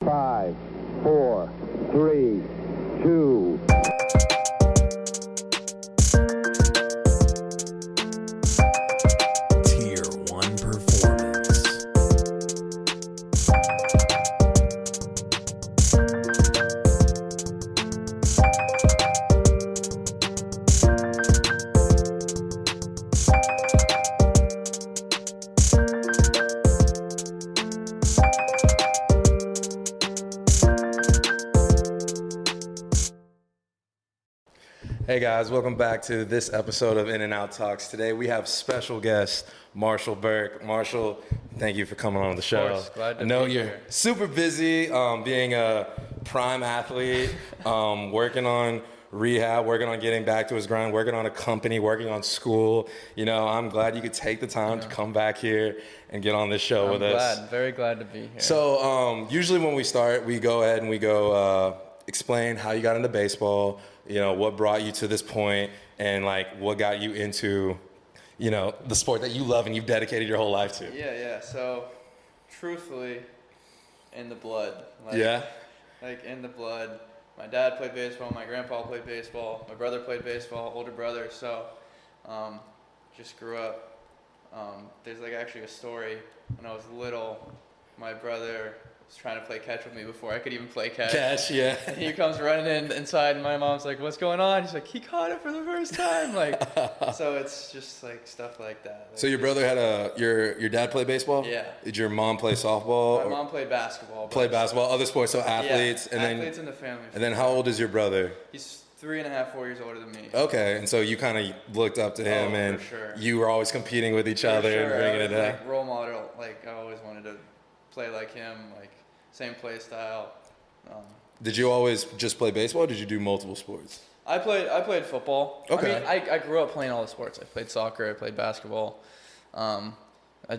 5, 4, 3, 2. Tier 1 performance. Hey guys, welcome back to this episode of In and Out Talks. Today we have special guest Marshall Burke. Marshall, thank you for coming on the show. Of course, glad to I know be you're here. super busy, being a prime athlete, working on rehab, working on getting back to his grind, working on a company, working on school. You know, I'm glad you could take the time to come back here and get on this show with us. Very glad to be here. So usually when we start, we go ahead and we go explain how you got into baseball, you know, what brought you to this point, and like what got you into, you know, the sport that you love and you've dedicated your whole life to. Yeah. So, truthfully, in the blood. Like in the blood. My dad played baseball. My grandpa played baseball. My brother played baseball. Older brother. So, just grew up. There's like actually a story. When I was little, my brother was trying to play catch with me before I could even play catch. Yeah. And he comes running inside, and my mom's like, "What's going on?" He's like, "He caught it for the first time." Like, so it's just like stuff like that. Like, So your brother had your dad play baseball? Yeah. Did your mom play softball? My mom played basketball. Played basketball, other sports, so athletes, yeah, and athletes in the family. And then how old is your brother? He's 3.5, 4 years older than me. Okay, and so you kind of looked up to him, and for sure. you were always competing with each other and bringing it up. Like role model. Like I always wanted to play like him. Like same play style. Did you always just play baseball, or did you do multiple sports? I played football. Okay. I mean, I grew up playing all the sports. I played soccer. I played basketball. I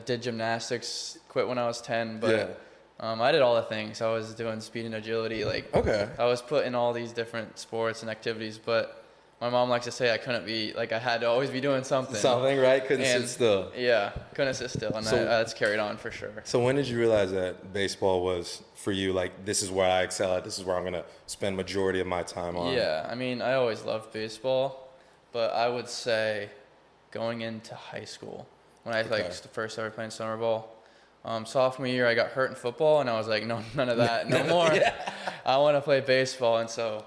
did gymnastics. Quit when I was 10, but I did all the things. I was doing speed and agility. Like I was put in all these different sports and activities, but my mom likes to say I couldn't be, like I had to always be doing something. Something, right? Couldn't sit still. Yeah, couldn't sit still, and that's carried on for sure. So when did you realize that baseball was for you, like, this is where I excel at, this is where I'm going to spend majority of my time on? Yeah, I mean, I always loved baseball, but I would say going into high school, when I first started playing summer ball, sophomore year I got hurt in football, and I was like, no, none of that, no more. I want to play baseball, and so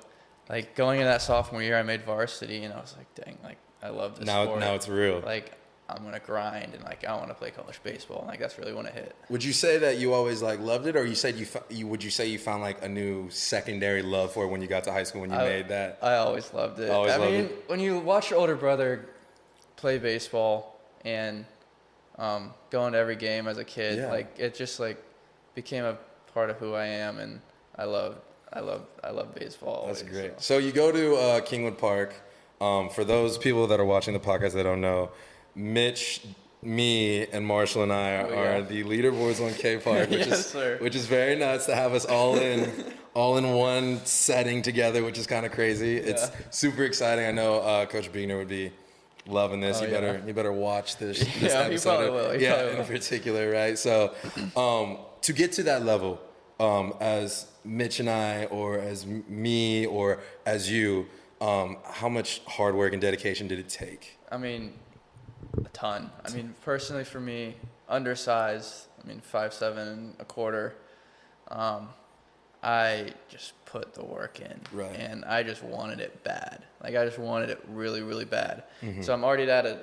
like going into that sophomore year, I made varsity, and I was like, dang, like I love this sport. Now it's real. Like I'm gonna grind, and like I want to play college baseball, and like that's really when it hit. Would you say that you always like loved it, or you said would you say you found like a new secondary love for it when you got to high school when you made that? I always loved it. Always I loved mean, it. when you watch your older brother play baseball and going to every game as a kid, like it just like became a part of who I am, and I love baseball. That's always, great. So you go to Kingwood Park. For those people that are watching the podcast that don't know, Mitch, me, and Marshall and I are the leaderboards on K Park, which is very nuts to have us all in one setting together, which is kind of crazy. Yeah. It's super exciting. I know Coach Bigner would be loving this. You better watch this episode. He probably will. In particular, right? So to get to that level, as Mitch and I, or as me, or as you, how much hard work and dedication did it take? I mean, a ton. I mean, personally for me, undersized, 5'7" and a quarter, I just put the work in. Right. And I just wanted it bad. Like, I just wanted it really, really bad. Mm-hmm. So I'm already at a,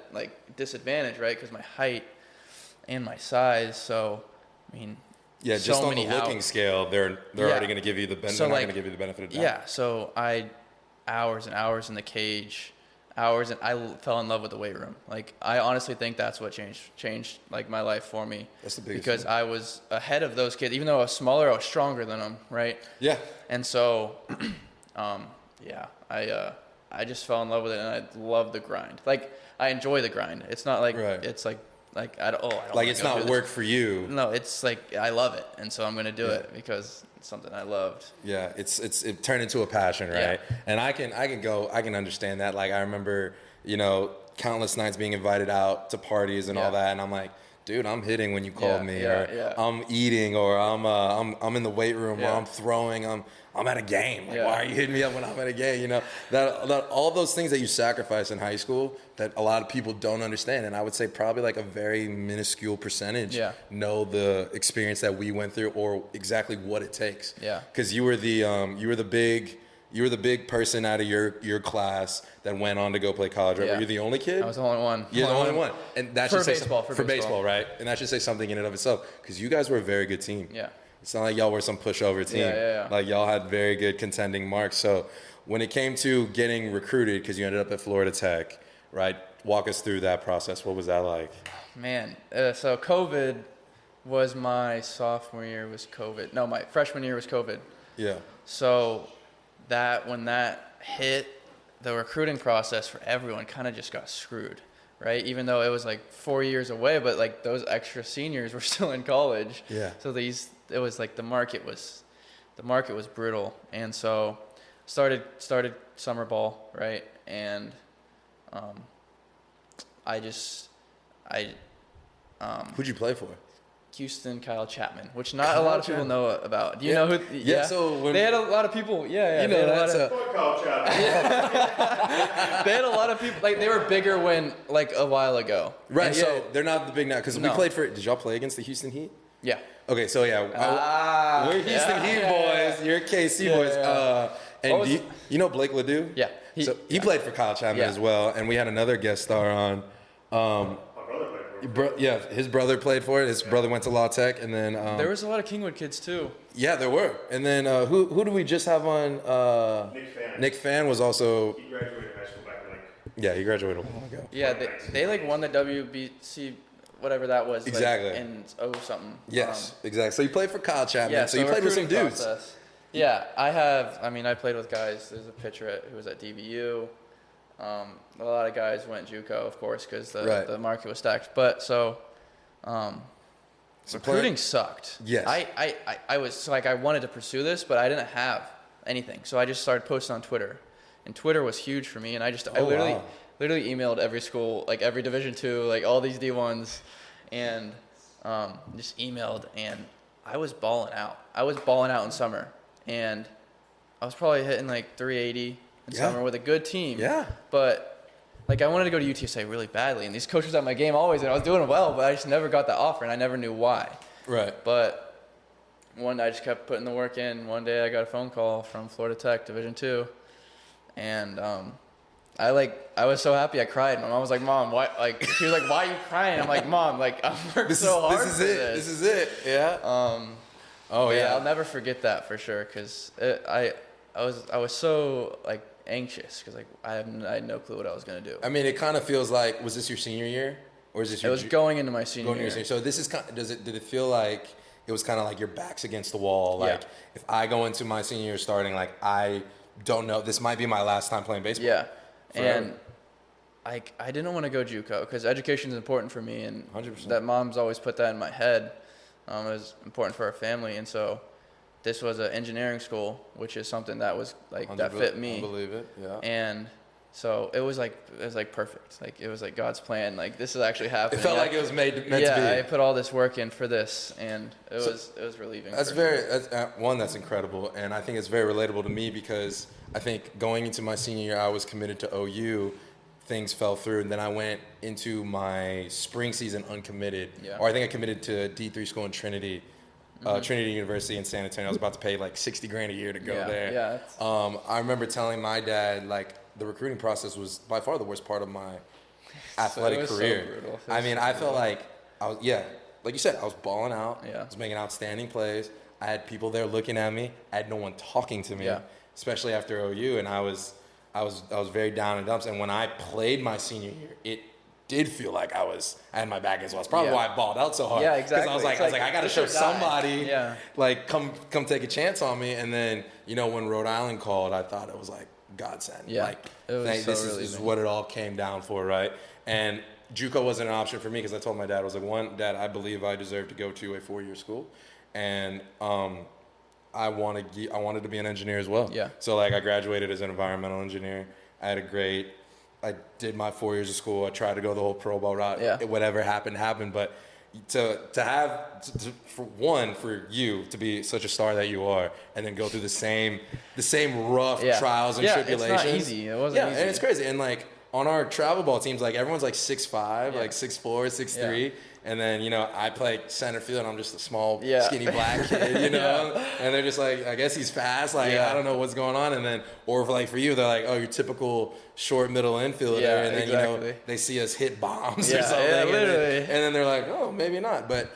disadvantage, right, because my height and my size, so, yeah, just on the looking scale, they're already going to give you the they're not going to give you the benefit of doubt. Yeah, so hours and hours in the cage, and I fell in love with the weight room. Like, I honestly think that's what changed like my life for me. That's the biggest because thing. I was ahead of those kids, even though I was smaller. I was stronger than them, right? Yeah. And so, I just fell in love with it, and I love the grind. Like, I enjoy the grind. It's not like it's like I don't like it's not work for you. No, it's like I love it, and so I'm gonna do it because it's something I loved. Yeah, it turned into a passion, right? Yeah. And I can understand that. Like, I remember, countless nights being invited out to parties and all that, and I'm like, dude, I'm hitting when you called me, or yeah. I'm eating, or I'm in the weight room, or I'm throwing, I'm at a game. Like, why are you hitting me up when I'm at a game? You know, that all those things that you sacrifice in high school that a lot of people don't understand, and I would say probably like a very minuscule percentage know the experience that we went through, or exactly what it takes. Yeah. Because you were the big person out of your class that went on to go play college, right? Yeah. Were you the only kid? I was the only one. You're the only one. And that should say baseball, for baseball, right? And that should say something in and of itself, because you guys were a very good team. Yeah. It's not like y'all were some pushover team. Yeah. Like, y'all had very good contending marks. So when it came to getting recruited, because you ended up at Florida Tech, right? Walk us through that process. What was that like? Man, so COVID was my sophomore year was COVID. No, my freshman year was COVID. Yeah. So when that hit, the recruiting process for everyone kind of just got screwed, right? Even though it was like 4 years away, but like those extra seniors were still in college. Yeah. So it was like the market was brutal, and so started summer ball, right? And Who'd you play for? Houston, Kyle Chapman, which not a lot of people know about. Do you know who? Yeah. So they had a lot of people. Yeah. You know that. Kyle Chapman. They had a lot of people. Like, they were bigger a while ago. Right. And yeah. so They're not the big now, because we played for. Did y'all play against the Houston Heat? yeah. Okay, so we're Houston Heat boys. You're KC boys. And you know Blake Ledoux? Yeah. He played for Kyle Chapman as well, and we had another guest star on. My brother played for him. His brother played for it. His brother went to Law Tech, and then There was a lot of Kingwood kids too. Yeah, there were. And then who do we just have on? Nick Fan. Nick Fan was also. He graduated high school back in like. Yeah, he graduated a while ago. Yeah, they like won the WBC, whatever that was. Exactly. Like, in something. Yes, exactly. So you played for Kyle Chapman. Yeah. So you played with some recruiting dudes. process. Yeah, I played with guys. There's a pitcher who was at DBU. A lot of guys went JUCO, of course, because the market was stacked. But recruiting sucked. Yes. I was I wanted to pursue this, but I didn't have anything. So I just started posting on Twitter, and Twitter was huge for me. And I literally emailed every school, like every Division II, like all these D1s, and just emailed. And I was balling out. I was balling out in summer, and I was probably hitting like 380 in summer with a good team. Yeah. But like, I wanted to go to UTSA really badly, and these coaches at my game always, and I was doing well, but I just never got the offer, and I never knew why. Right. But I just kept putting the work in. One day I got a phone call from Florida Tech, Division II, and I was so happy I cried. My mom was like, "Mom, why?" Like, she was like, "Why are you crying?" I'm like, "Mom, like, I've worked so hard for this. This is it. Yeah. I'll never forget that for sure, because I was so like anxious, because like I had no clue what I was gonna do. I mean, it kind of feels like, was this your senior year, or is this your? It was going into my senior year. So this is did it feel like it was kind of like your back's against the wall? Like, if I go into my senior year starting, like, I don't know, this might be my last time playing baseball. Yeah. Forever. And I didn't want to go JUCO, because education is important for me, and 100%. that mom's always put that in my head. It was important for our family, and so this was an engineering school, which is something that was like that fit me. I believe it. Yeah. And so it was like perfect. Like, it was like God's plan. Like, this is actually happening. It felt like it was meant to be. Yeah, I put all this work in for this, and it was relieving. That's incredible, and I think it's very relatable to me, because I think going into my senior year, I was committed to OU. Things fell through, and then I went into my spring season uncommitted. Yeah. Or I think I committed to a D3 school in Trinity. Trinity University in San Antonio. I was about to pay like $60,000 a year to go there. Yeah. I remember telling my dad, like, the recruiting process was by far the worst part of my athletic career. So brutal. I mean, I felt like like you said, I was balling out. Yeah. I was making outstanding plays. I had people there looking at me. I had no one talking to me, especially after OU, and I was very down in dumps. And when I played my senior year, it did feel like I had my back against the wall. It's probably why I balled out so hard. Yeah, exactly. Because I was like, I got to show somebody, Yeah. like, come take a chance on me. And then, when Rhode Island called, I thought it was like godsend. Yeah, Like, it was this is what it all came down for, right? And JUCO wasn't an option for me, because I told my dad, I was like, Dad, I believe I deserve to go to a 4-year school, and I wanted to be an engineer as well. Yeah. So, like, I graduated as an environmental engineer. I did my 4 years of school. I tried to go the whole pro ball route. Yeah. Whatever happened. But for you to be such a star that you are, and then go through the same rough trials and tribulations. It's not easy. It wasn't easy. And it's crazy. And like on our travel ball teams, like everyone's like 6'5", like 6'4", 6'3". And then, I play center field, and I'm just a small, skinny black kid, And they're just like, I guess he's fast. Like, I don't know what's going on. And then, or for you, they're like, oh, you're typical short middle infielder. And then, they see us hit bombs or something. Yeah, literally. And then they're like, oh, maybe not. But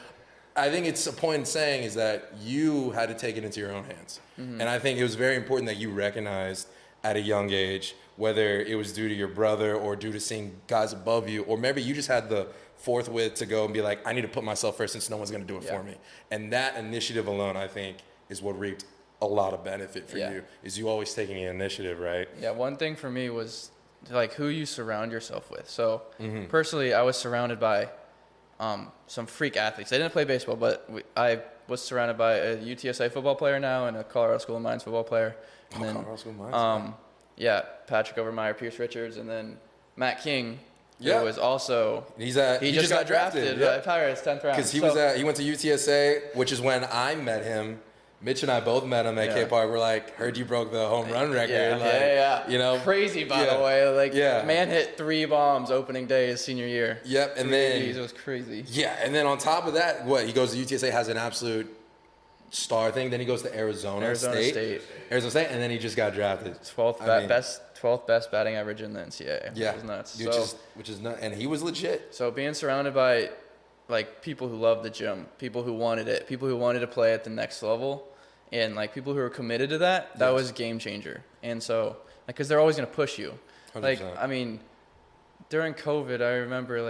I think it's a point in saying is that you had to take it into your own hands. Mm-hmm. And I think it was very important that you recognized at a young age, whether it was due to your brother or due to seeing guys above you, or maybe you just had the forthwith to go and be like, I need to put myself first since no one's going to do it for me. And that initiative alone, I think, is what reaped a lot of benefit for you, is you always taking the initiative, right? Yeah, one thing for me was like who you surround yourself with. So personally, I was surrounded by some freak athletes. I didn't play baseball, but I was surrounded by a UTSA football player now and a Colorado School of Mines football player. And then, Colorado School of Mines. Patrick Overmeyer, Pierce Richards, and then Matt King. Yeah, was also he just got drafted by Pirates 10th round because he went to UTSA, which is when I met him. Mitch and I both met him at K Park. We're like, heard you broke the home run record. Crazy by the way. Man hit 3 bombs opening day his senior year. Yep, and then it was crazy. Yeah, and then on top of that, he goes to UTSA, has an absolute star thing. Then he goes to Arizona State, and then he just got drafted. 12th best batting average in the NCAA. Yeah, which is nuts. Which is nuts, and he was legit. So being surrounded by like people who love the gym, people who wanted it, people who wanted to play at the next level, and like people who were committed to that was a game changer. And so because they're always going to push you. 100%. During COVID, I remember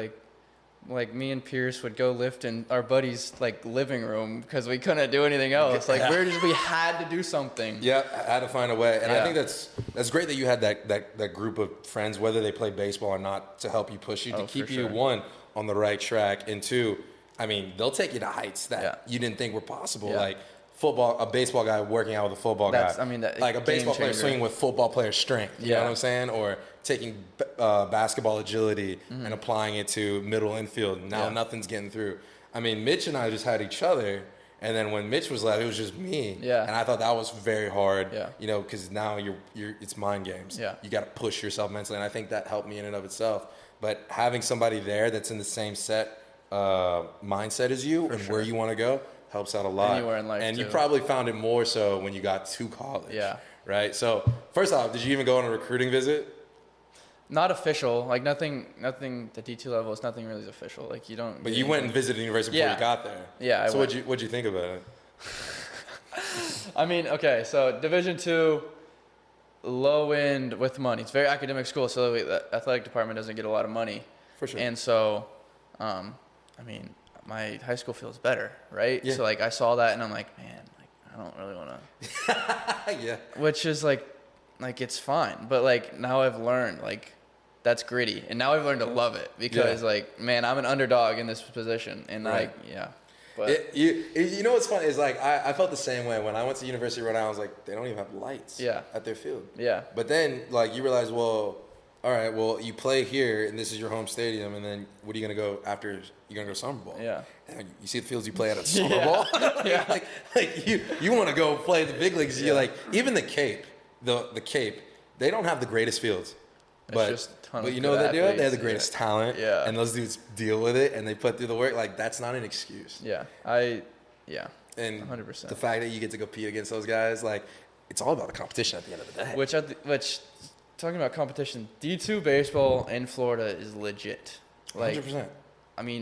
like me and Pierce would go lift in our buddy's like living room because we couldn't do anything else. We had to do something. Yeah, I had to find a way. And I think that's great that you had that group of friends, whether they play baseball or not, to help you push you, to keep you, one, on the right track, and two, they'll take you to heights that you didn't think were possible. Yeah. Like a baseball guy working out with a football guy. Like a baseball player swinging with football player strength. You know what I'm saying? Or taking basketball agility and applying it to middle infield. Now nothing's getting through. Mitch and I just had each other, and then when Mitch was left, it was just me. Yeah. And I thought that was very hard. Yeah. Because now it's mind games. Yeah. You got to push yourself mentally, and I think that helped me in and of itself. But having somebody there that's in the same mindset as you and where you want to go helps out a lot. Anywhere in life, and you probably found it more so when you got to college. Yeah. Right? So, first off, did you even go on a recruiting visit? Not official. Like, nothing, the D2 level is nothing really official. Like, you don't... But you went and visited the university before you got there. Yeah, So what'd you think about it? Okay, so Division II, low end with money. It's a very academic school, so the athletic department doesn't get a lot of money. For sure. And so, my high school feels better, right? Yeah. So I saw that and I'm like, man, I don't really want to. Yeah. Which is it's fine, but now I've learned that's gritty, and now I've learned to love it because man, I'm an underdog in this position, and But you know what's funny is I felt the same way when I went to University of Rhode Island. I was like, they don't even have lights at their field. Yeah. But then you realize, well, all right, well, you play here, and this is your home stadium, and then what are you going to go after? You're going to go Summer Ball. Yeah. And you see the fields you play at Summer Ball? Yeah. You want to go play the big leagues. Yeah. Even the Cape, the Cape, they don't have the greatest fields. But you know what they do? They have the greatest talent. Yeah. And those dudes deal with it, and they put through the work. That's not an excuse. Yeah. And 100%. The fact that you get to compete against those guys, it's all about the competition at the end of the day. Which talking about competition, D2 baseball in Florida is legit. 100%.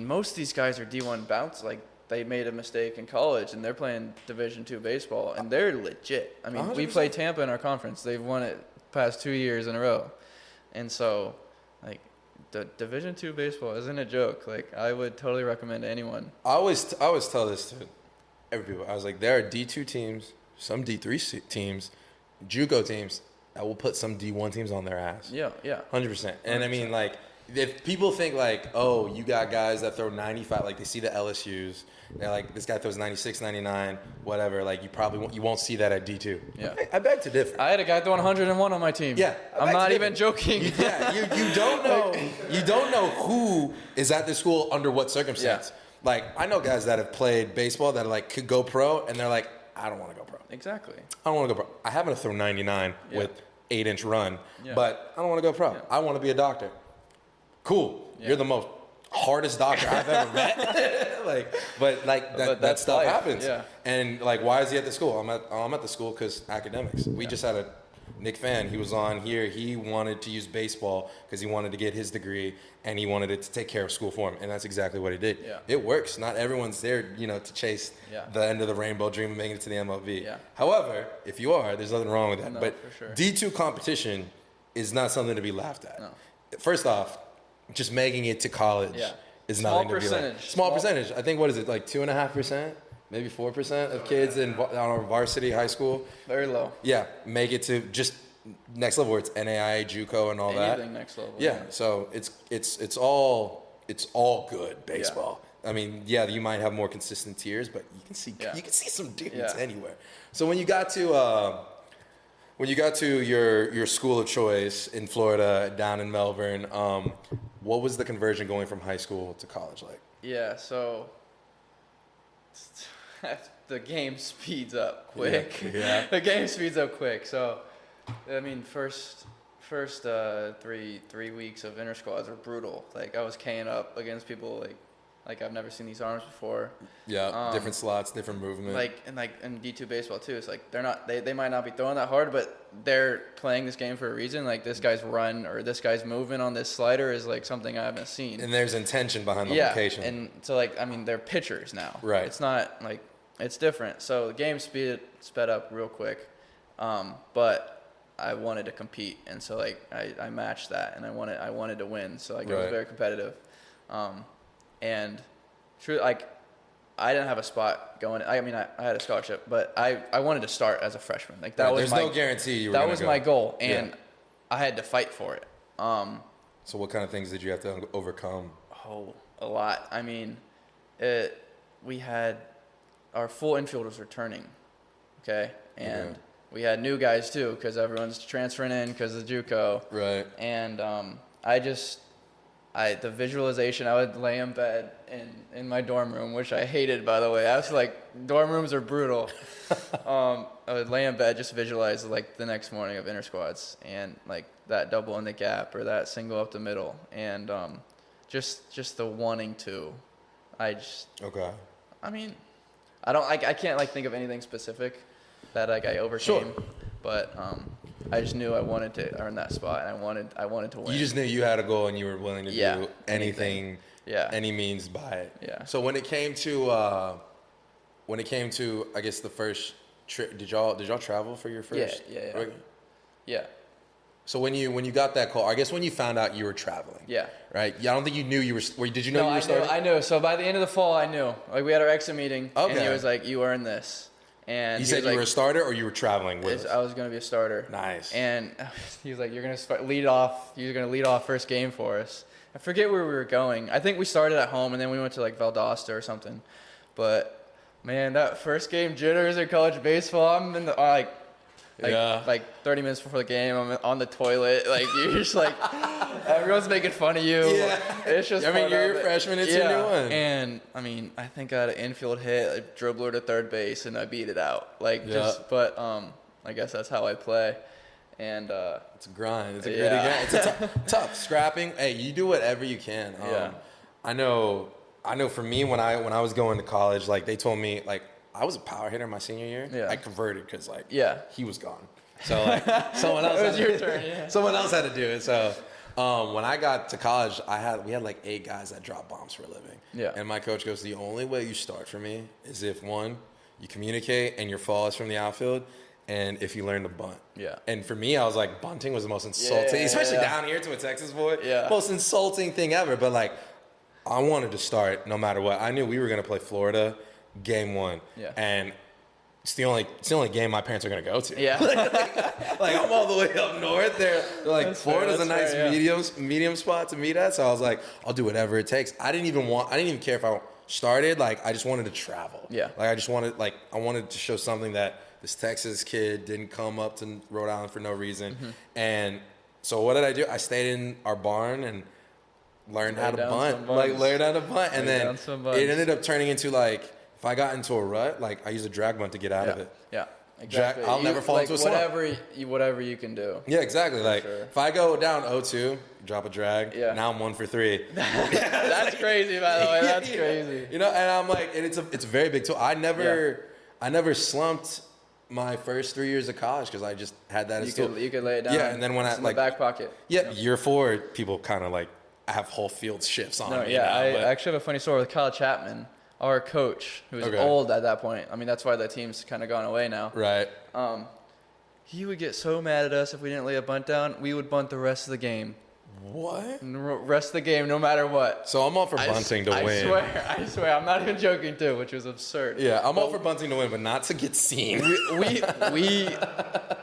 Most of these guys are D1 bounce. They made a mistake in college, and they're playing Division II baseball, and they're legit. 100%. We play Tampa in our conference. They've won it past 2 years in a row. And so, the Division II baseball isn't a joke. I would totally recommend to anyone. I always tell this to every people. I was like, there are D2 teams, some D3 teams, JUCO teams that will put some D1 teams on their ass. Yeah. 100%. And 100%. If people think oh, you got guys that throw 95, they see the LSUs, they're like, this guy throws 96, 99, whatever. You won't see that at D2. Yeah. I beg to differ. I had a guy throwing 101 on my team. Yeah. I'm not even joking. You don't know. You don't know who is at the school under what circumstance. Yeah. Like, I know guys that have played baseball that like could go pro, and they're like, I don't want to go pro. Exactly. I don't want to go pro. I happen to throw 99 with 8-inch run, Yeah. but I don't want to go pro. Yeah. I want to be a doctor. Cool. Yeah. You're the most hardest doctor I've ever met. But that that's stuff life. happens. Yeah. And like, why is he at the school? I'm at the school because academics. We just had a Nick Fan. He was on here. He wanted to use baseball because he wanted to get his degree, and he wanted it to take care of school for him. And that's exactly what he did. Yeah. It works. Not everyone's there, to chase the end of the rainbow dream of making it to the MLB. Yeah. However, if you are, there's nothing wrong with that. No, but for sure. D2 competition is not something to be laughed at. No. First off, just making it to college is Small nothing to be like. percentage. Small percentage. I think, what is it, like 2.5%? Maybe 4% of kids on our varsity high school. Very low. Yeah, make it to just next level where it's NAIA, JUCO, and all Anything that. next level. Yeah, so it's all good baseball. I mean, you might have more consistent tiers, but you can see some dudes anywhere. So when you got to your school of choice in Florida, down in Melbourne, what was the conversion going from high school to college like? Yeah, so the game speeds up quick. Yeah. The game speeds up quick. So, I mean, first 3 weeks of inter squads were brutal. Like, I was K'ing up against people like I've never seen these arms before. Yeah, different slots, different movement. In D2 baseball too, it's like they might not be throwing that hard, but they're playing this game for a reason. Like, this guy's run or this guy's movement on this slider is like something I haven't seen. And there's intention behind the location. And so they're pitchers now. Right. It's not like, it's different. So the game sped up real quick, but I wanted to compete, and so I matched that, and I wanted to win. So it was very competitive. And true, I didn't have a spot going. I mean, I had a scholarship, but I wanted to start as a freshman. Like, that was there's no guarantee you were that gonna was go. my goal, and I had to fight for it. So what kind of things did you have to overcome? Oh, a lot. I mean, we had our full infielders returning, okay, and we had new guys too because everyone's transferring in because of JUCO. Right. And the visualization, I would lay in bed in my dorm room, which I hated, by the way. I was like, dorm rooms are brutal. I would lay in bed, just visualize the next morning of inter squads and that double in the gap or that single up the middle, and just the wanting to. Okay. I mean, I can't think of anything specific that I overcame, but I just knew I wanted to earn that spot, and I wanted to win. You just knew you had a goal, and you were willing to do anything, any means by it. Yeah. So when it came to, I guess the first trip, did y'all travel for your first? Yeah. So when you got that call, I guess when you found out you were traveling. Yeah. Right. Yeah. I don't think you knew you were. Did you know you were starting? I knew. So by the end of the fall, I knew. We had our exit meeting, and he Okay. was like, "You earned this." And You said you were a starter, or you were traveling with us? I was going to be a starter. Nice. And he was like, "You're going to lead off. You're going to lead off first game for us." I forget where we were going. I think we started at home, and then we went to Valdosta or something. But man, that first game jitters in college baseball. I'm in the 30 minutes before the game, I'm on the toilet. You're just everyone's making fun of you. Yeah. It's just. I mean, part you're of a it. freshman. It's a new one. And I mean, I think I had an infield hit, a dribbler to third base, and I beat it out. But I guess that's how I play. And it's a grind. It's a gritty grind. It's tough scrapping. Hey, you do whatever you can. I know. For me, when I was going to college, they told me I was a power hitter my senior year. Yeah. I converted because he was gone. So someone else. It was your turn. Yeah. Someone else had to do it. So when I got to college, we had 8 guys that drop bombs for a living. Yeah. And my coach goes, the only way you start for me is if, one, you communicate and your fall is from the outfield, and if you learn to bunt. Yeah. And for me, I was like, bunting was the most insulting, especially down here to a Texas boy. Yeah. Most insulting thing ever. But I wanted to start no matter what. I knew we were gonna play Florida, game 1. Yeah. And it's the only game my parents are gonna go to. Yeah. I'm all the way up north. They're like, That's Florida's fair, a nice fair, yeah. medium spot to meet at. So I was like, I'll do whatever it takes. I didn't even care if I started. I just wanted to travel. Yeah. I wanted to show something that this Texas kid didn't come up to Rhode Island for no reason. Mm-hmm. And so what did I do? I stayed in our barn, and learned how to bunt. Like, learned how to bunt. And then it ended up turning into, like, if I got into a rut, like, I use a drag bunt to get out of it. Yeah, exactly. I'll never fall into a slump. Whatever you can do. Yeah, exactly. Like, if I go down 0-2, drop a drag, now I'm 1 for 3. That's crazy, by the way. That's crazy. You know, and I'm like, and it's a very big tool. I never slumped my first 3 years of college because I just had that as a tool. You could lay it down. Yeah, and then when in the back pocket. Yeah, year 4, people kind of like have whole field shifts on me. Yeah, I actually have a funny story with Kyle Chapman, our coach, who was old at that point. I mean, that's why the team's kind of gone away now. Right. He would get so mad at us if we didn't lay a bunt down. We would bunt the rest of the game. What? Rest of the game, no matter what. So I'm all for bunting to win. I swear, I'm not even joking too, which was absurd. Yeah, I'm all for bunting to win, but not to get seen.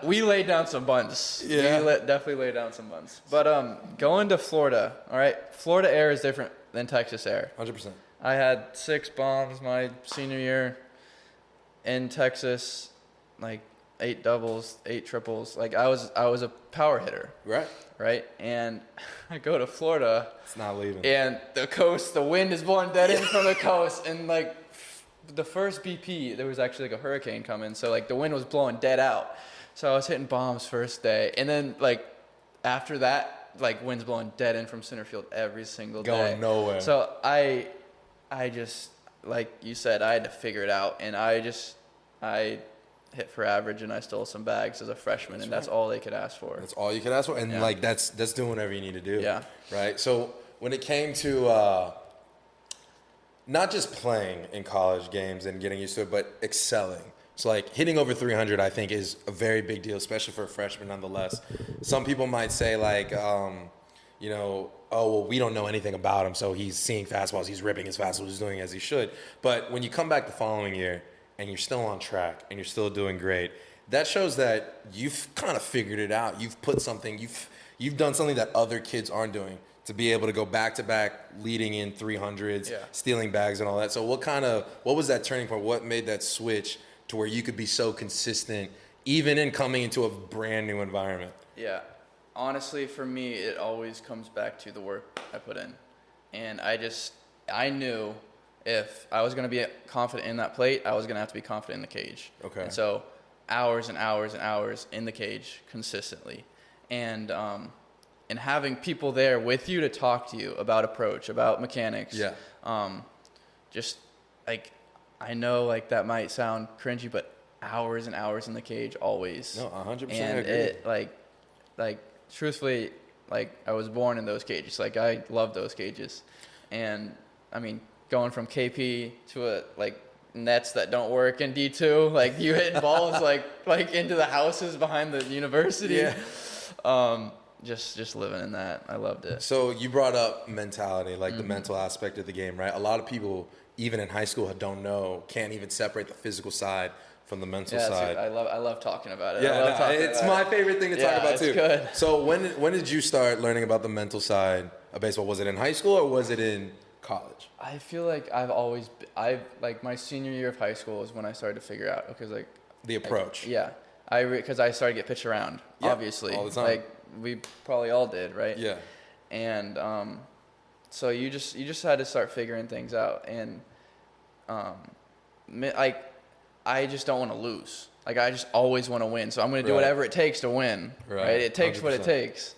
We laid down some bunts. Yeah, we definitely laid down some bunts. But going to Florida, all right. Florida air is different than Texas air. 100%. I had 6 bombs my senior year in Texas, like 8 doubles, 8 triples. Like I was a power hitter. Right? And I go to Florida. It's not leaving. And the wind is blowing dead in from the coast. And like the first BP, there was actually like a hurricane coming. So like the wind was blowing dead out. So I was hitting bombs first day. And then like after that, like wind's blowing dead in from center field every single day. Going nowhere. So I just, like you said, I had to figure it out. And I hit for average, and I stole some bags as a freshman, that's all they could ask for. That's all you could ask for, and like that's doing whatever you need to do. Yeah. Right. So when it came to not just playing in college games and getting used to it, but excelling. So like hitting over 300, I think is a very big deal, especially for a freshman. Nonetheless, some people might say like, you know, oh well, we don't know anything about him, so he's seeing fastballs, he's ripping his fastballs, he's doing as he should. But when you come back the following year, and you're still on track, and you're still doing great, that shows that you've kind of figured it out. You've put something, you've done something that other kids aren't doing to be able to go back-to-back, leading in 300s, stealing bags and all that. So what was that turning point? What made that switch to where you could be so consistent, even in coming into a brand new environment? Yeah. Honestly, for me, it always comes back to the work I put in. And I knew if I was going to be confident in that plate, I was going to have to be confident in the cage. Okay. And so hours and hours and hours in the cage consistently. And having people there with you to talk to you about approach, about mechanics. Yeah. Just like, I know like that might sound cringy, but hours and hours in the cage always. No, 100% and agree. It like truthfully, like I was born in those cages. Like I love those cages. And I mean, going from KP to like nets that don't work in D2, like you hitting balls like into the houses behind the university. Yeah. Just living in that. I loved it. So you brought up mentality, like the mental aspect of the game, right? A lot of people, even in high school, can't even separate the physical side from the mental side. I love talking about it. Yeah, it's my favorite thing to talk about too. Good. So when did you start learning about the mental side of baseball? Was it in high school or was it in college? I feel like like my senior year of high school is when I started to figure out, because like the approach. Because I started to get pitched around, obviously. All the time. Like we probably all did, right? Yeah. And so you just had to start figuring things out, and like I just don't want to lose. Like I just always want to win, so I'm going to do whatever it takes to win. Right? It takes 100%. What it takes.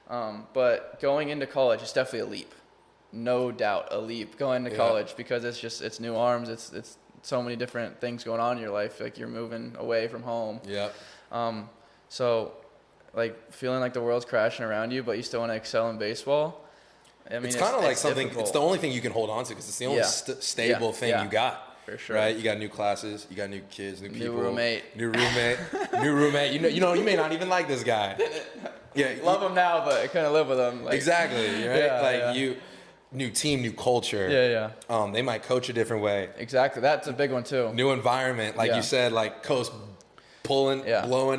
But going into college, it's definitely a leap. No doubt, a leap going to college, because it's new arms. It's so many different things going on in your life. Like you're moving away from home. Yeah. So like feeling like the world's crashing around you, but you still want to excel in baseball. I mean, it's kind of like something. difficult. It's the only thing you can hold on to, because it's the only stable thing you got. For sure. Right? You got new classes, you got new kids, new people, new roommate. new roommate. You know, you may not even like this guy. Yeah, love him now, but I couldn't live with him. Like, exactly. Right? New team, new culture. Yeah. They might coach a different way. Exactly. That's a big one too. New environment, like you said, like coach blowing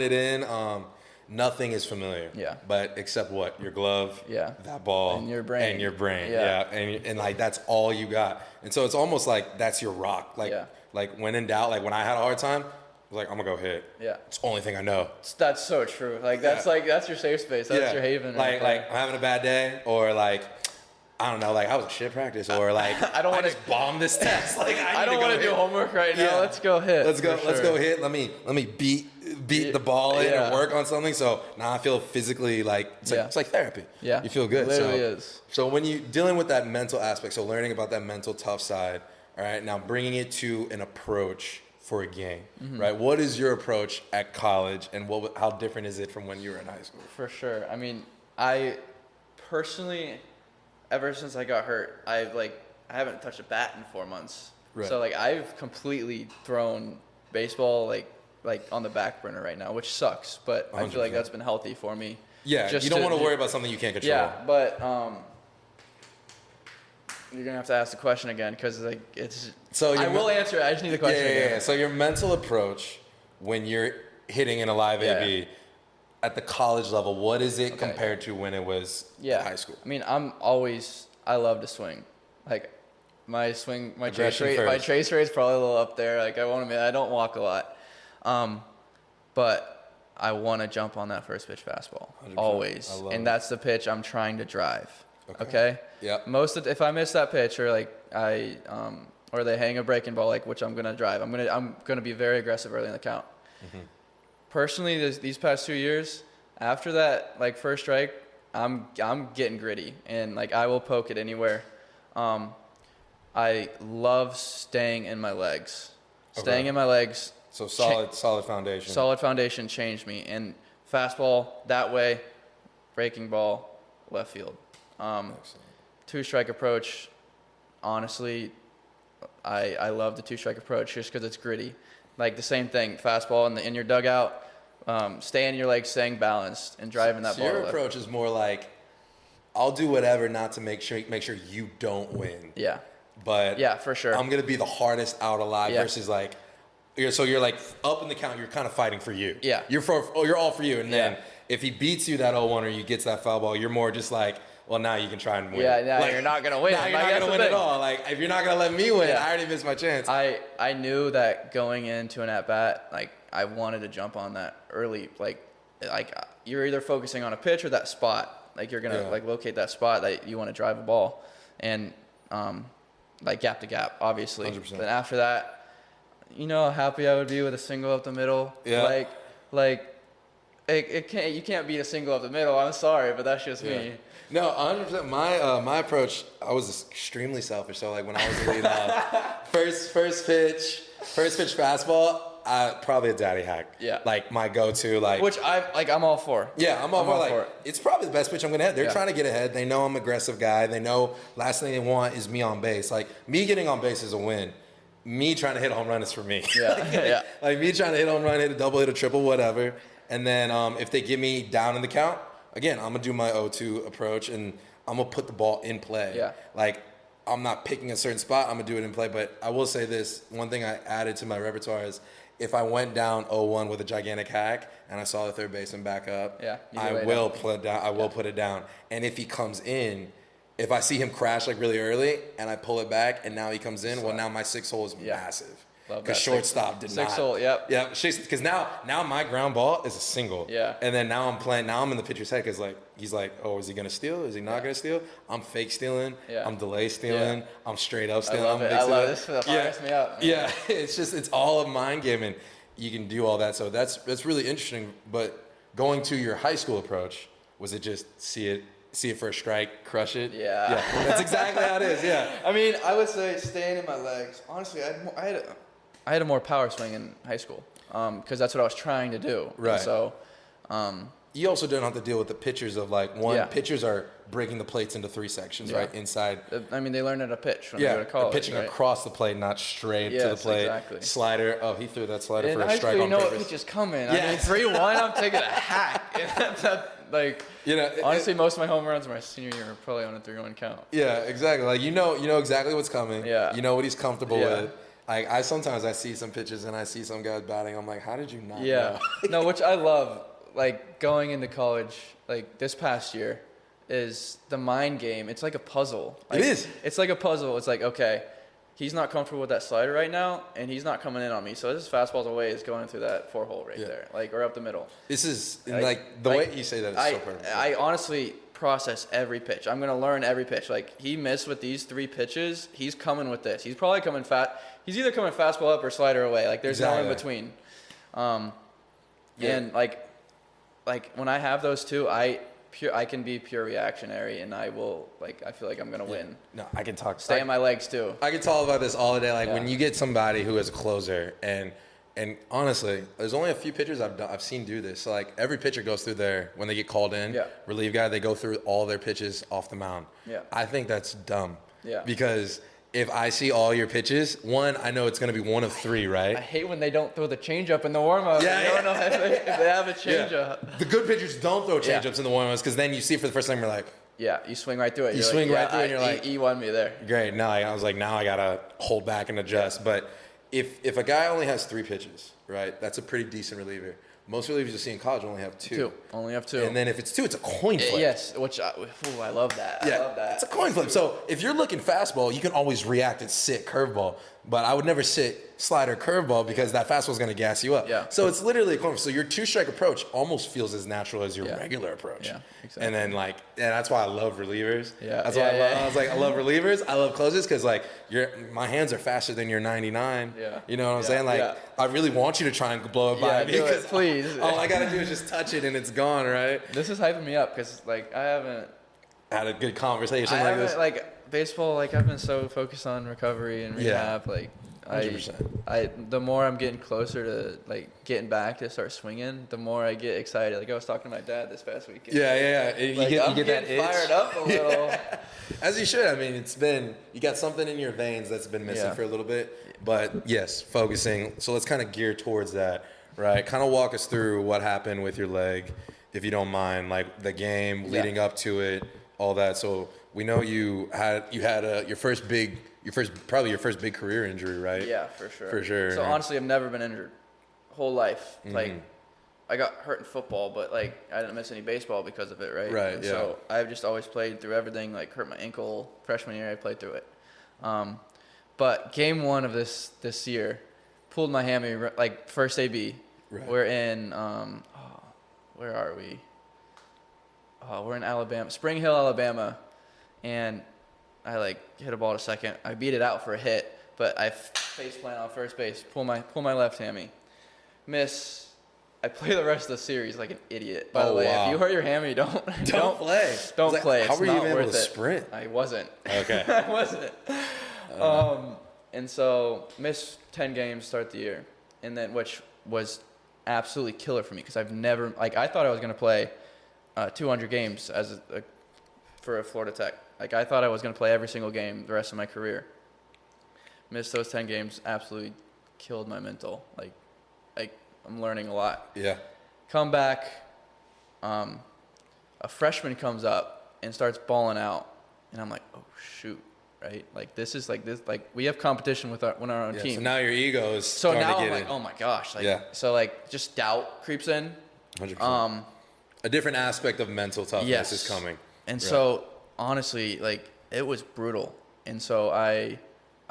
it in. Nothing is familiar. Yeah. But except what? Your glove. Yeah. That ball. And your brain. Yeah. And like that's all you got. And so it's almost like that's your rock. Like when in doubt, like when I had a hard time, I was like, I'm gonna go hit. Yeah. It's the only thing I know. That's so true. Like that's that's your safe space. That's your haven. Like I'm having a bad day, or like I don't know, like I was a shit practice, or like I don't want to just bomb this test. Like I don't want to do homework right now. Yeah. Let's go hit. Let's go hit. Let me beat the ball in and work on something. So now I feel physically like it's like therapy. Yeah, you feel good. It literally is. So when you dealing with that mental aspect, so learning about that mental tough side, all right, now bringing it to an approach for a game, right? What is your approach at college, and how different is it from when you were in high school? For sure. I mean, I personally, ever since I got hurt, I haven't touched a bat in 4 months. Right. So like I've completely thrown baseball like on the back burner right now, which sucks. But 100%. I feel like that's been healthy for me. Yeah, you don't want to worry about something you can't control. Yeah, but you're gonna have to ask the question again because like it's. So I will answer it. I just need the question again. Yeah. So your mental approach when you're hitting in a live AB at the college level, what is it compared to when it was high school? I mean, I love to swing. Like my trace rate's probably a little up there. Like I won't admit, I don't walk a lot, but I want to jump on that first pitch fastball always, and that's the pitch I'm trying to drive. Okay. Yeah. If I miss that pitch or like or they hang a breaking ball, like which I'm gonna drive, I'm gonna be very aggressive early in the count. Personally, these past 2 years, after that like first strike, I'm getting gritty and like I will poke it anywhere. I love staying in my legs. Staying in my legs. So solid foundation. Solid foundation changed me. And fastball that way, breaking ball left field. Two-strike approach. Honestly, I love the two-strike approach just because it's gritty. Like the same thing, fastball in your dugout, staying in your legs, staying balanced, and driving that ball. Your approach is more like, I'll do whatever not to make sure you don't win. Yeah. But yeah, for sure. I'm gonna be the hardest out alive versus like, you're like up in the count. You're kind of fighting for you. Yeah. You're all for you, and then if he beats you that 0-1 or you gets that foul ball, you're more just like, well, now you can try and win. Yeah, now you're not gonna win. Now you're not gonna win at all. Like if you're not gonna let me win, I already missed my chance. I knew that going into an at bat, like I wanted to jump on that early. Like you're either focusing on a pitch or that spot. Like you're gonna like locate that spot that you want to drive a ball, and like gap to gap, obviously. 100%. Then after that, you know how happy I would be with a single up the middle. Yeah. Like you can't beat a single up the middle. I'm sorry, but that's just me. No, 100%. My approach, I was extremely selfish. So like when I was the lead off, first pitch fastball, probably a daddy hack. Yeah. Like my go-to, like which I'm all for. Yeah, I'm all for it. It's probably the best pitch I'm gonna hit. They're trying to get ahead. They know I'm an aggressive guy. They know last thing they want is me on base. Like me getting on base is a win. Me trying to hit a home run is for me. Yeah. Like me trying to hit a home run, hit a double, hit a triple, whatever. And then if they get me down in the count, again, I'm gonna do my 0-2 approach and I'm gonna put the ball in play. Yeah. Like I'm not picking a certain spot. I'm gonna do it in play. But I will say this: one thing I added to my repertoire is if I went down 0-1 with a gigantic hack and I saw the third baseman back up, I will put it down. And if he comes in, if I see him crash like really early and I pull it back and now he comes in, well now my 6 hole is massive. Because shortstop did not. 6 hole, yep. Yeah, because now my ground ball is a single. Yeah. And then now I'm in the pitcher's head because he's like, oh, is he gonna steal? Is he not gonna steal? I'm fake stealing. Yeah. I'm delay stealing. Yeah. I'm straight up stealing. I love it. I love this. That fires me up. Yeah. It's all a mind game, and you can do all that. So that's really interesting. But going to your high school approach, was it just see it for a strike, crush it? Yeah. That's exactly how it is. Yeah. I mean, I would say staying in my legs. Honestly, I had a more power swing in high school because that's what I was trying to do. Right. And so, you also don't have to deal with the pitchers of pitchers are breaking the plates into 3 sections, right? Inside. I mean, they learn how to pitch when they go to college. Pitching across the plate, not straight to the plate. Exactly. Slider. Oh, he threw that slider for a high strike school, on you know purpose. what pitch is coming. Yes. I mean, 3-1, I'm taking a hack. Honestly, most of my home runs my senior year were probably on a 3-1 count. Yeah, exactly. Like you know exactly what's coming. Yeah. You know what he's comfortable with. Like I sometimes see some pitches and I see some guys batting. I'm like, how did you not know? No, which I love. Like going into college, like this past year, is the mind game. It's like a puzzle. Like, it is. It's like a puzzle. It's like, okay, he's not comfortable with that slider right now, and he's not coming in on me. So this fastball's away is going through that 4 hole right there, or up the middle. This is the way you say that is so perfect. I honestly, process every pitch. I'm gonna learn every pitch. Like he missed with these 3 pitches, he's coming with this. He's probably coming fat. He's either coming fastball up or slider away. Like there's no in between. And like when I have those two, I can be pure reactionary, and I will I feel like I'm gonna win. No, I can talk. Stay on my legs too. I can talk about this all day. Like when you get somebody who is a closer, and honestly, there's only a few pitchers I've seen do this. So like every pitcher goes through when they get called in, relief guy, they go through all their pitches off the mound. Yeah. I think that's dumb. Yeah. Because if I see all your pitches, one, I know it's going to be one of 3, right? I hate when they don't throw the changeup in the warm-up. Yeah, I don't know if they have a changeup. Yeah. The good pitchers don't throw changeups in the warm-ups because then you see it for the first time, you're like... Yeah, you swing right through it. You swing right through it, and you're like... He won me there. Great. Now I was like, now I got to hold back and adjust. But if a guy only has 3 pitches, right, that's a pretty decent reliever. Most relievers you see in college only have 2. Only have 2. And then if it's 2, it's a coin flip. Yes, which I love that. Yeah, I love that. It's a coin flip. So if you're looking fastball, you can always react and sit curveball. But I would never sit slider curveball because that fastball is going to gas you up. Yeah. So it's literally a coin flip. So your 2-strike approach almost feels as natural as your regular approach. Yeah, exactly. And then and that's why I love relievers. Yeah. That's why I was like, I love relievers. I love closers because my hands are faster than your 99. Yeah. You know what I'm saying? I really want you to try and blow it by me because please. All I got to do is just touch it and it's gone, right? This is hyping me up because I haven't had a good conversation like this. Baseball, I've been so focused on recovery and rehab. 100%. The more I'm getting closer to getting back to start swinging, the more I get excited. I was talking to my dad this past weekend. Yeah. You get that itch. Fired up a little. As you should. I mean, you got something in your veins that's been missing for a little bit. But yes, focusing. So let's kind of gear towards that, right? Kind of walk us through what happened with your leg, if you don't mind, the game leading up to it, all that. So we know you had your first big career injury, right? Yeah, for sure. For sure. So honestly, I've never been injured, whole life. Mm-hmm. I got hurt in football, but I didn't miss any baseball because of it, right? Right. And so I've just always played through everything. Hurt my ankle freshman year, I played through it. But game 1 of this year, pulled my hammy first AB. Right. We're in where are we? We're in Alabama, Spring Hill, Alabama, and I hit a ball to second. I beat it out for a hit, but I face plant on first base. Pull my left hammy, miss. I play the rest of the series like an idiot. By the way, if you hurt your hammy, don't play. Don't play. How it's were you not even worth able to it. sprint? I wasn't. Okay. I wasn't. And so missed 10 games start the year, and then which was absolutely killer for me because I've never I thought I was gonna play 200 games for a Florida Tech. I thought I was going to play every single game the rest of my career. Missed those 10 games, absolutely killed my mental. I'm learning a lot. Yeah. Come back, a freshman comes up and starts balling out, and I'm like, oh shoot, right? We have competition with our own team. So now your ego is so starting now to get I'm in. oh my gosh, So just doubt creeps in. 100%. A different aspect of mental toughness is coming. And so, honestly, it was brutal. And so I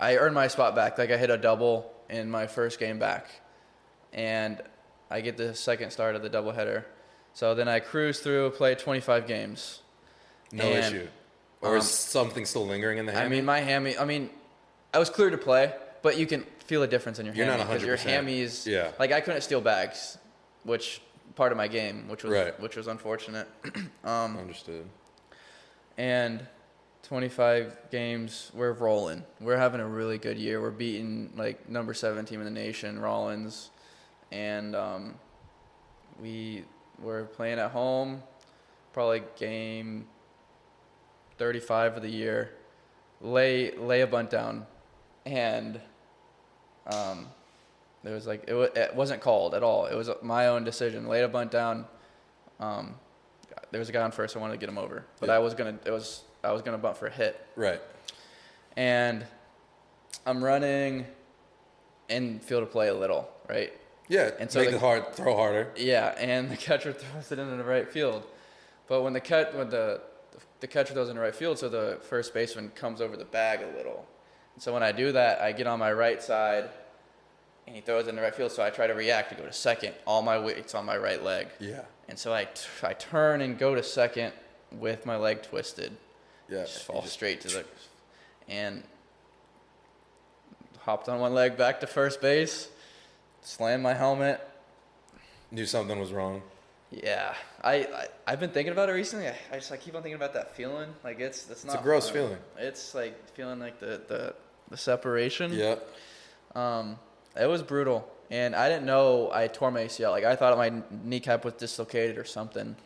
earned my spot back. I hit a double in my first game back. And I get the second start of the doubleheader. So then I cruise through, play 25 games. No issue. Or is something still lingering in the hammy? My hammy, I was clear to play, but you can feel a difference in your hammy. You're not 100%. Because your hammies, I couldn't steal bags, which part of my game, which was unfortunate. Understood. And 25 games, we're rolling. We're having a really good year. We're beating number 7 team in the nation, Rollins, and we were playing at home, probably game 35 of the year. Lay a bunt down, and there was it wasn't called at all. It was my own decision. Laid a bunt down. There was a guy on first. I wanted to get him over, but I was gonna bunt for a hit. Right. And I'm running in field of play a little, right? Yeah. And so throw harder. Yeah, and the catcher throws it into the right field, but when the catcher throws in the right field, so the first baseman comes over the bag a little. And so when I do that, I get on my right side. And he throws it in the right field, so I try to react to go to second. All my weight's on my right leg. Yeah. And so I turn and go to second, with my leg twisted. Yeah. Just fall straight to the, and hopped on one leg back to first base, slammed my helmet. Knew something was wrong. Yeah, I've been thinking about it recently. I keep on thinking about that feeling. Like it's not. It's a gross fun. feeling. It's like feeling like the separation. Yeah. It was brutal, and I didn't know I tore my ACL. Like I thought my kneecap was dislocated or something,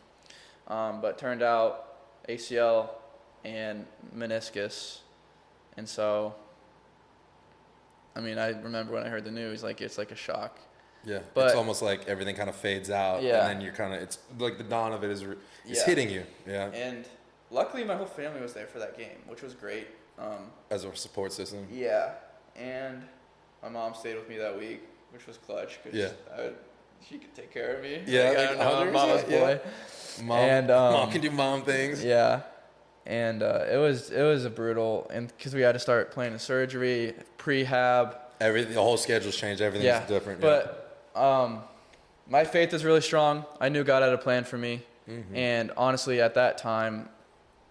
but it turned out ACL and meniscus, and so. I mean, I remember when I heard the news, like it's like a shock. Yeah, but it's almost like everything kind of fades out, yeah. and then you're kind of, it's like the dawn of it is hitting you. Yeah. And luckily, my whole family was there for that game, which was great. As a support system. Yeah, and my mom stayed with me that week, which was clutch because she could take care of me. Yeah, like, I don't know, I'm mama's boy. Mom, and mom can do mom things. Yeah, and it was a brutal, and because we had to start planning surgery, prehab. The whole schedule's changed. Everything's different. But my faith is really strong. I knew God had a plan for me, and honestly, at that time,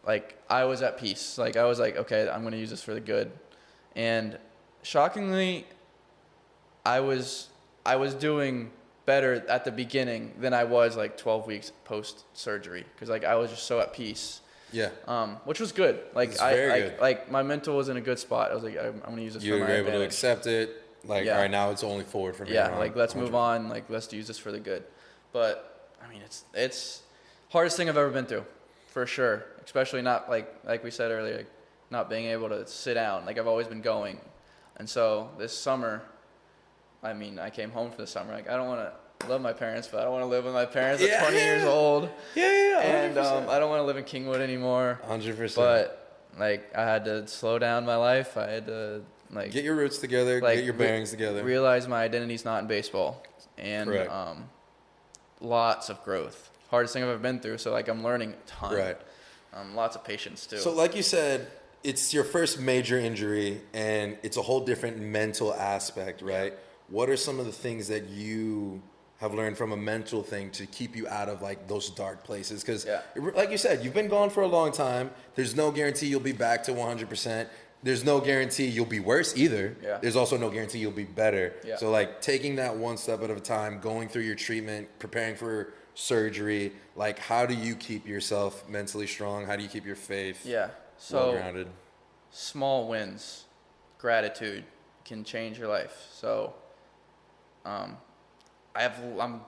like I was at peace. Like I was like, okay, I'm going to use this for the good. And shockingly, I was doing better at the beginning than I was like 12 weeks post surgery because like I was just so at peace. Yeah. Which was good. Like good. Like my mental was in a good spot. I was like, I'm going to use this for my advantage. You were able to accept it. Like, all right, now it's only forward from here. Yeah, like let's move on. Like let's use this for the good. But I mean, it's hardest thing I've ever been through, for sure. Especially not like we said earlier, like, not being able to sit down. Like I've always been going, and so this summer, I mean, I came home for the summer. Like I don't want to love my parents, but I don't want to live with my parents at 20 years old. Yeah. And I don't want to live in Kingwood anymore. 100%. But like I had to slow down my life. I had to. Like, get your roots together, get your bearings together. Realize my identity's not in baseball. And lots of growth. Hardest thing I've ever been through, so like I'm learning a ton. Right. Lots of patience too. So like you said, it's your first major injury and it's a whole different mental aspect, right? What are some of the things that you have learned from a mental thing to keep you out of like those dark places? Because like you said, you've been gone for a long time. There's no guarantee you'll be back to 100%. There's no guarantee you'll be worse either. Yeah. There's also no guarantee you'll be better. Yeah. So like taking that one step at a time, going through your treatment, preparing for surgery, like how do you keep yourself mentally strong? How do you keep your faith so well-grounded? Small wins, gratitude can change your life. So I'm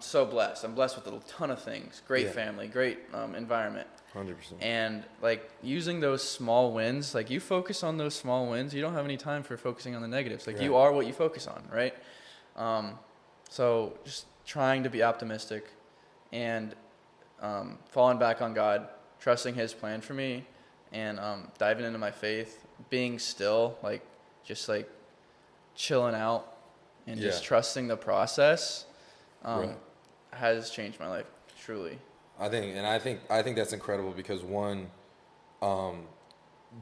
so blessed. I'm blessed with a ton of things. Great family, great environment. 100%. And like using those small wins, like you focus on those small wins, you don't have any time for focusing on the negatives. Like you are what you focus on, right? So just trying to be optimistic and falling back on God, trusting His plan for me, and diving into my faith, being still, like just like chilling out and just trusting the process has changed my life, truly. I think that's incredible because one,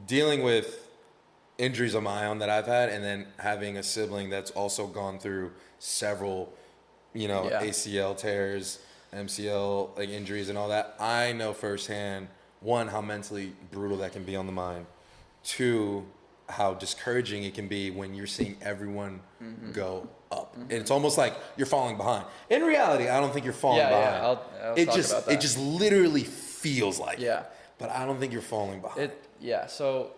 dealing with injuries of my own that I've had, and then having a sibling that's also gone through several, ACL tears, MCL like injuries and all that. I know firsthand, one, how mentally brutal that can be on the mind. Two, how discouraging it can be when you're seeing everyone go up. And it's almost like you're falling behind. In reality, I don't think you're falling behind. I'll talk about that. It just literally feels like it. Yeah. But I don't think you're falling behind. So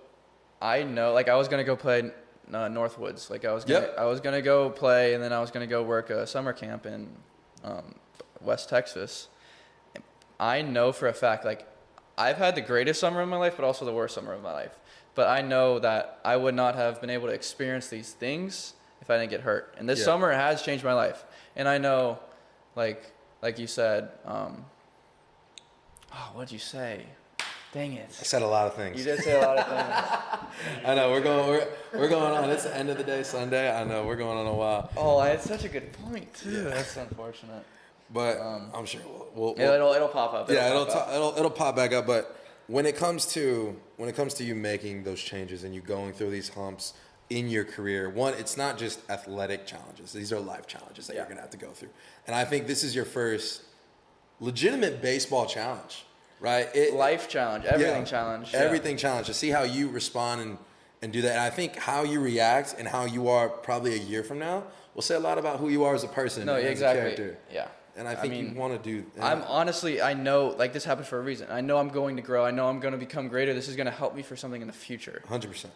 I know, like I was going to go play Northwoods. Like I was going to go play, and then I was going to go work a summer camp in West Texas. I know for a fact, like I've had the greatest summer of my life, but also the worst summer of my life. But I know that I would not have been able to experience these things if I didn't get hurt. And this summer has changed my life. And I know, like you said, what'd you say? Dang it. I said a lot of things. You did say a lot of things. I know, we're going on. It's the end of the day, Sunday. I know, we're going on a while. Oh, I had such a good point, too. Yeah. That's unfortunate. But I'm sure we'll it'll pop up. It'll pop back up. But when it comes to you making those changes and you going through these humps in your career, one, it's not just athletic challenges. These are life challenges that you're going to have to go through. And I think this is your first legitimate baseball challenge, right? Life challenge, everything challenge. Everything challenge. To see how you respond and do that. And I think how you react and how you are probably a year from now will say a lot about who you are as a person and as a character. Yeah. And I think you want to do. I'm honestly, I know, like, this happened for a reason. I know I'm going to grow. I know I'm going to become greater. This is going to help me for something in the future. 100%.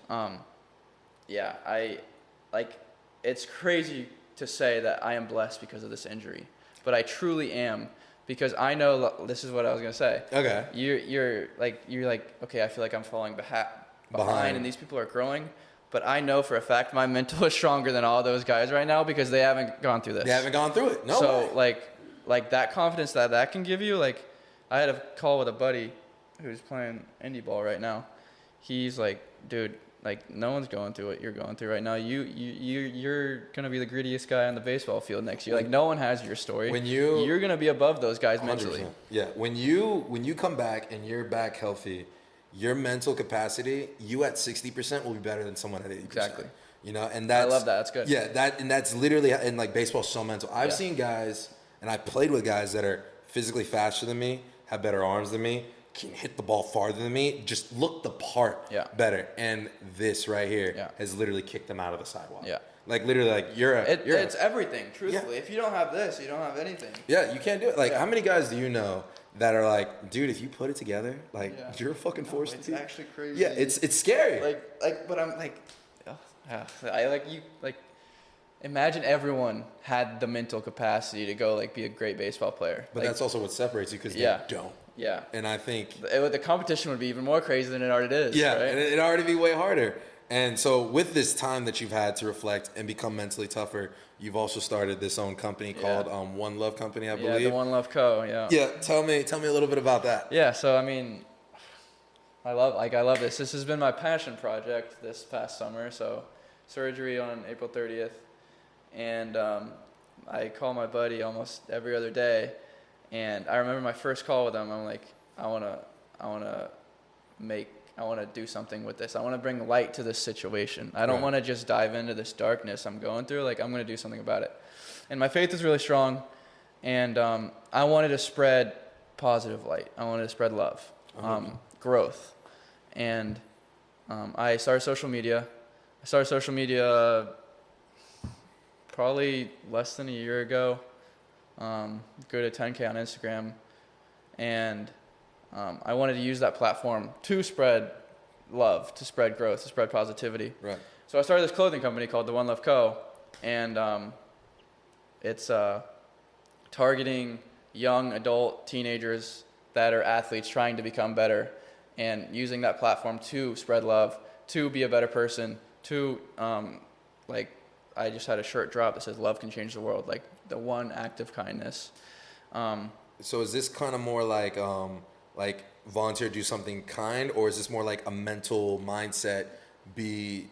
It's crazy to say that I am blessed because of this injury, but I truly am, because I know this is what I was going to say. Okay. You're like, okay, I feel like I'm falling behind, and these people are growing. But I know for a fact my mental is stronger than all those guys right now because they haven't gone through this. They haven't gone through it. No way. So, like that confidence that can give you, like, I had a call with a buddy who's playing indie ball right now. He's like, dude, like, no one's going through what you're going through right now. You're gonna be the grittiest guy on the baseball field next year. Like, no one has your story. You're gonna be above those guys 100%. Mentally. Yeah. When you come back and you're back healthy, your mental capacity, you at 60% will be better than someone at 80%. Exactly. You know, and that's, I love that. That's good. Yeah, that's literally, and like baseball's so mental. I've seen guys, and I played with guys that are physically faster than me, have better arms than me, can hit the ball farther than me, just look the part better. And this right here has literally kicked them out of the sidewalk. Yeah. Like, literally, like, it's everything, truthfully. Yeah. If you don't have this, you don't have anything. Yeah, you can't do it. Like, how many guys do you know that are like, dude, if you put it together, like, you're a fucking force to It's team. actually crazy. Yeah, it's scary. But I'm like, imagine everyone had the mental capacity to go, like, be a great baseball player. But like, that's also what separates you, because they don't. Yeah. And I think the competition would be even more crazy than it already is. Yeah, right? and it'd already be way harder. And so with this time that you've had to reflect and become mentally tougher, you've also started this own company called One Love Company, I believe. Yeah, the One Love Co. Yeah. Yeah, tell me a little bit about that. Yeah, so I mean, I love this. This has been my passion project this past summer. So, surgery on April 30th, and I call my buddy almost every other day, and I remember my first call with him. I'm like, I wanna do something with this. I want to bring light to this situation. I don't want to just dive into this darkness I'm going through. Like, I'm going to do something about it. And my faith is really strong, and I wanted to spread positive light. I wanted to spread love, growth. And I started social media. Probably less than a year ago. Go to 10K on Instagram, and I wanted to use that platform to spread love, to spread growth, to spread positivity. Right. So I started this clothing company called the One Love Co. And it's targeting young adult teenagers that are athletes trying to become better, and using that platform to spread love, to be a better person, to I just had a shirt drop that says "Love can change the world," like the one act of kindness. So is this kind of more like volunteer, do something kind, or is this more like a mental mindset, be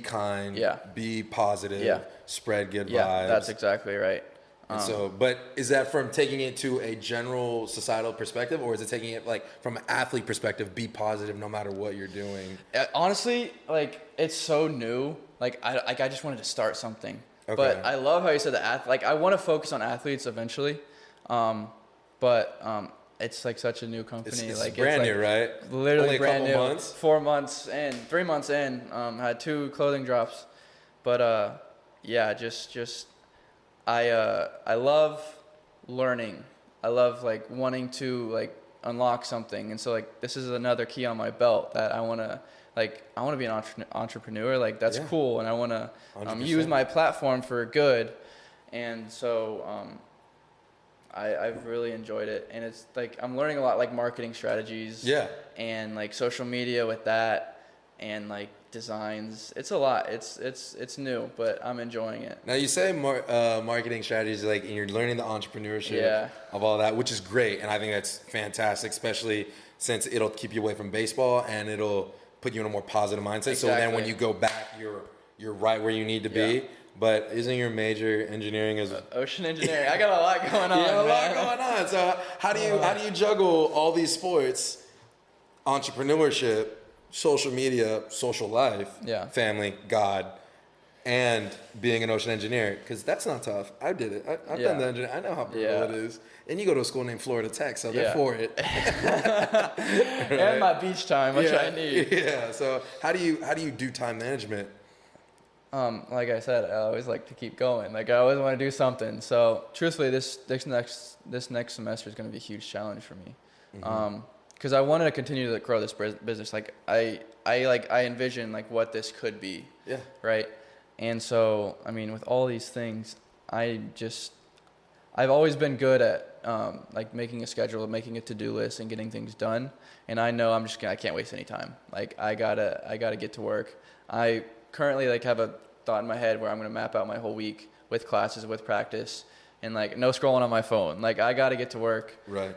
kind, be positive, spread good vibes? Yeah, that's exactly right. But is that from taking it to a general societal perspective, or is it taking it like from an athlete perspective, be positive no matter what you're doing? Honestly, like, it's so new. Like, I just wanted to start something. Okay. But I love how you said that. Like, I want to focus on athletes eventually. But it's like such a new company. It's like, brand it's new, right? Literally Only a brand couple new. months? 4 months in, 3 months in, had 2 clothing drops. But I love learning. I love, like, wanting to, like, unlock something. And so, like, this is another key on my belt that I want to be an entrepreneur. Like, that's cool. And I want to use my platform for good. And so I've really enjoyed it. And it's like, I'm learning a lot, like, marketing strategies. Yeah. And, like, social media with that. And, like, designs. It's a lot. It's new, but I'm enjoying it. Now, you say marketing strategies, like, and you're learning the entrepreneurship of all that, which is great, and I think that's fantastic, especially since it'll keep you away from baseball and it'll put you in a more positive mindset. Exactly. So then when you go back, you're right where you need to be. But isn't your major engineering as ocean engineering? I got a lot going on. A lot going on. So how do you juggle all these sports, entrepreneurship, social media, social life, family, God, and being an ocean engineer, because that's not tough. I did it. I've done the engineering. I know how brutal it is. And you go to a school named Florida Tech, so they're for it. Right? And my beach time, which I need. Yeah. So how do you do time management? Like I said, I always like to keep going. Like I always want to do something. So truthfully, this next semester is going to be a huge challenge for me. Because I wanted to continue to grow this business. Like I envision like what this could be. Yeah. Right. And so, I mean, with all these things, I've always been good at like making a schedule, making a to-do list, and getting things done. And I know I can't waste any time. Like I gotta get to work. I currently like have a thought in my head where I'm gonna map out my whole week with classes, with practice, and like no scrolling on my phone. Like I gotta get to work. Right.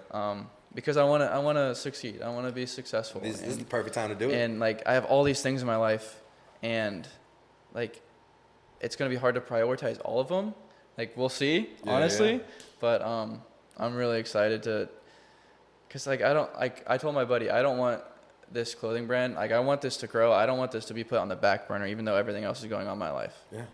Because I wanna succeed. I wanna be successful. This is the perfect time to do it. And like I have all these things in my life, and like it's gonna be hard to prioritize all of them. Like we'll see, honestly. Yeah. But I'm really excited cause like I told my buddy I don't want this clothing brand. Like I want this to grow. I don't want this to be put on the back burner, even though everything else is going on in my life. Yeah.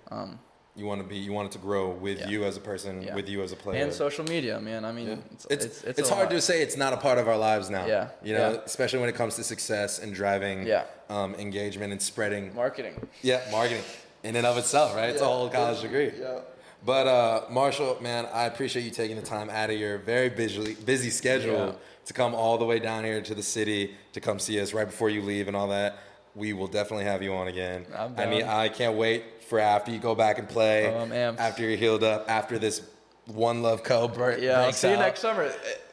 You want it to grow with you as a person, with you as a player. And social media, man. I mean, it's hard to say it's not a part of our lives now. Yeah. You know, especially when it comes to success and driving engagement and spreading. Marketing. Yeah, marketing. In and of itself, right? It's a whole college degree. Yeah. But Marshall, man, I appreciate you taking the time out of your very busy schedule to come all the way down here to the city to come see us right before you leave and all that. We will definitely have you on again. I can't wait for after you go back and play, after you're healed up, after this One Love Co. breaks I'll see you out. next summer.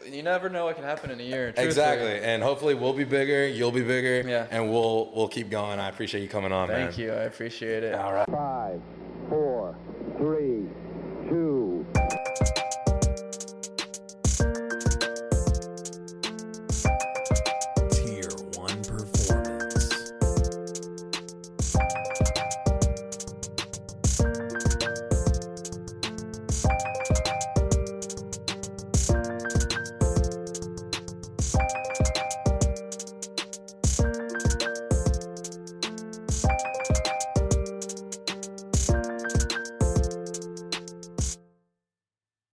You never know what can happen in a year. Truthfully. Exactly, and hopefully we'll be bigger, you'll be bigger, and we'll keep going. I appreciate you coming on, man. Thank you. I appreciate it. All right. 5, 4, 3,